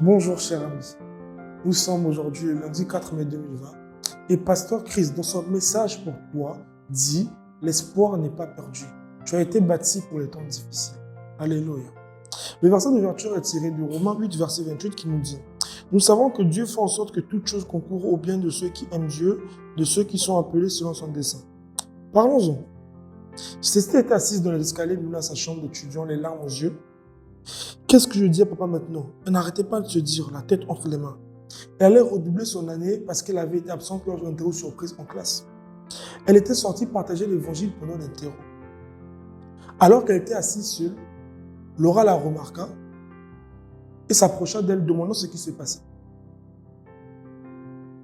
Bonjour chers amis, nous sommes aujourd'hui le lundi 4 mai 2020 et Pasteur Chris dans son message pour toi dit « L'espoir n'est pas perdu, tu as été bâti pour les temps difficiles ». Alléluia. Le verset d'ouverture est tiré de Romains 8 verset 28 qui nous dit « Nous savons que Dieu fait en sorte que toute chose concourt au bien de ceux qui aiment Dieu, de ceux qui sont appelés selon son dessein ». Parlons-en. Cécile était assise dans l'escalier de sa chambre d'étudiant, les larmes aux yeux. Qu'est-ce que je dis à papa maintenant? Elle n'arrêtait pas de se dire, la tête entre les mains. Elle allait redoubler son année parce qu'elle avait été absente lors d'une interro surprise en classe. Elle était sortie partager l'évangile pendant l'interro. Alors qu'elle était assise seule, Laura la remarqua et s'approcha d'elle demandant ce qui se passait.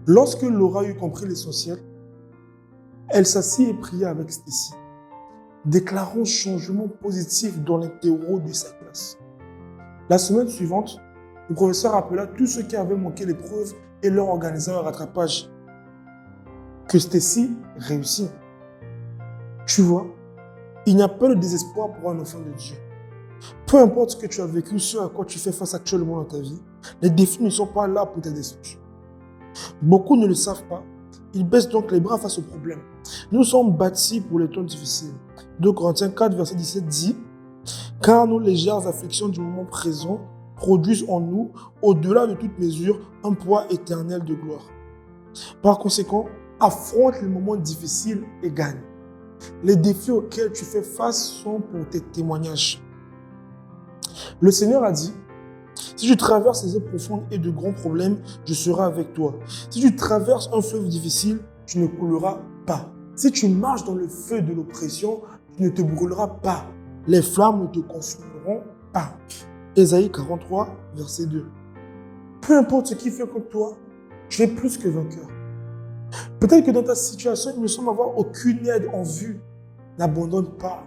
Lorsque Laura eut compris l'essentiel, elle s'assit et pria avec Stacy, déclarant changement positif dans l'interro de sa classe. La semaine suivante, le professeur appela tous ceux qui avaient manqué l'épreuve et leur organisa un rattrapage. Que Stacy réussit. Tu vois, il n'y a pas de désespoir pour un enfant de Dieu. Peu importe ce que tu as vécu, ce à quoi tu fais face actuellement dans ta vie, les défis ne sont pas là pour ta destruction. Beaucoup ne le savent pas. Ils baissent donc les bras face aux problèmes. Nous sommes bâtis pour les temps difficiles. 2 Corinthiens 4, verset 17 dit « Car nos légères afflictions du moment présent produisent en nous, au-delà de toute mesure, un poids éternel de gloire. » Par conséquent, affronte les moments difficiles et gagne. Les défis auxquels tu fais face sont pour tes témoignages. Le Seigneur a dit « Si tu traverses les eaux profondes et de grands problèmes, je serai avec toi. Si tu traverses un fleuve difficile, tu ne couleras pas. Si tu marches dans le feu de l'oppression, tu ne te brûleras pas. Les flammes ne te consumeront pas. » Ésaïe 43, verset 2. Peu importe ce qui fait contre toi, tu es plus que vainqueur. Peut-être que dans ta situation, il ne semble avoir aucune aide en vue. N'abandonne pas.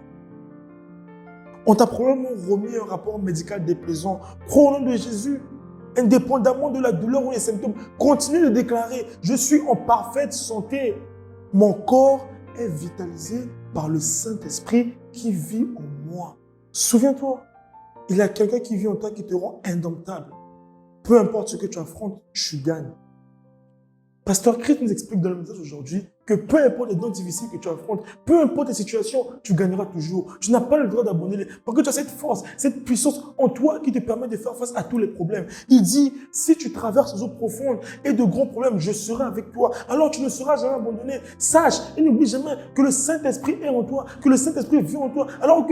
On t'a probablement remis un rapport médical déplaisant. Crois au nom de Jésus. Indépendamment de la douleur ou des symptômes, continue de déclarer « Je suis en parfaite santé. Mon corps est vitalisé par le Saint-Esprit qui vit en moi. » Souviens-toi, il y a quelqu'un qui vit en toi qui te rend indomptable. Peu importe ce que tu affrontes, tu gagnes. Pasteur Chris nous explique dans le message aujourd'hui que peu importe les dons difficiles que tu affrontes, peu importe les situations, tu gagneras toujours. Tu n'as pas le droit d'abandonner parce que tu as cette force, cette puissance en toi qui te permet de faire face à tous les problèmes. Il dit, si tu traverses les eaux profondes et de grands problèmes, je serai avec toi. Alors tu ne seras jamais abandonné. Sache et n'oublie jamais que le Saint-Esprit est en toi, que le Saint-Esprit vit en toi. Alors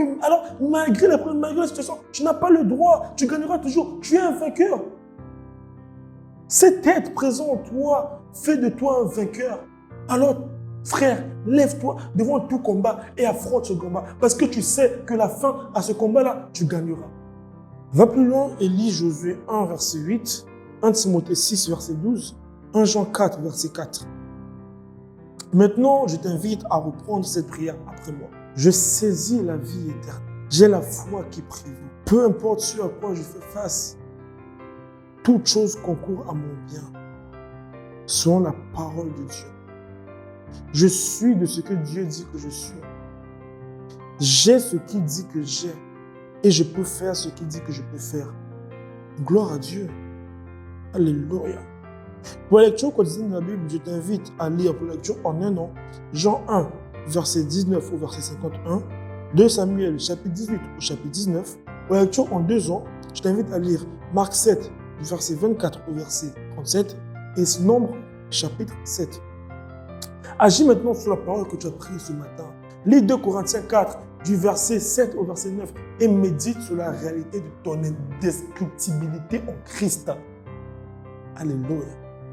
malgré les problèmes, malgré la situation, tu n'as pas le droit, tu gagneras toujours. Tu es un vainqueur. Cet être présent en toi fait de toi un vainqueur. Alors, frère, lève-toi devant tout combat et affronte ce combat. Parce que tu sais que la fin à ce combat-là, tu gagneras. Va plus loin et lis Josué 1, verset 8, 1 Timothée 6, verset 12, 1 Jean 4, verset 4. Maintenant, je t'invite à reprendre cette prière après moi. Je saisis la vie éternelle. J'ai la foi qui prévaut. Peu importe ce à quoi je fais face, toute chose concourt à mon bien, selon la parole de Dieu. Je suis de ce que Dieu dit que je suis. J'ai ce qu'il dit que j'ai. Et je peux faire ce qu'il dit que je peux faire. Gloire à Dieu. Alléluia. Pour la lecture quotidienne de la Bible, je t'invite à lire pour la lecture en un an, Jean 1, verset 19 au verset 51, 2 Samuel, chapitre 18 au chapitre 19. Pour la lecture en 2 ans, je t'invite à lire Marc 7, du verset 24 au verset 37, et Nombre, chapitre 7. Agis maintenant sur la parole que tu as prise ce matin. Lis 2 Corinthiens 4, du verset 7 au verset 9, et médite sur la réalité de ton indestructibilité en Christ. Alléluia.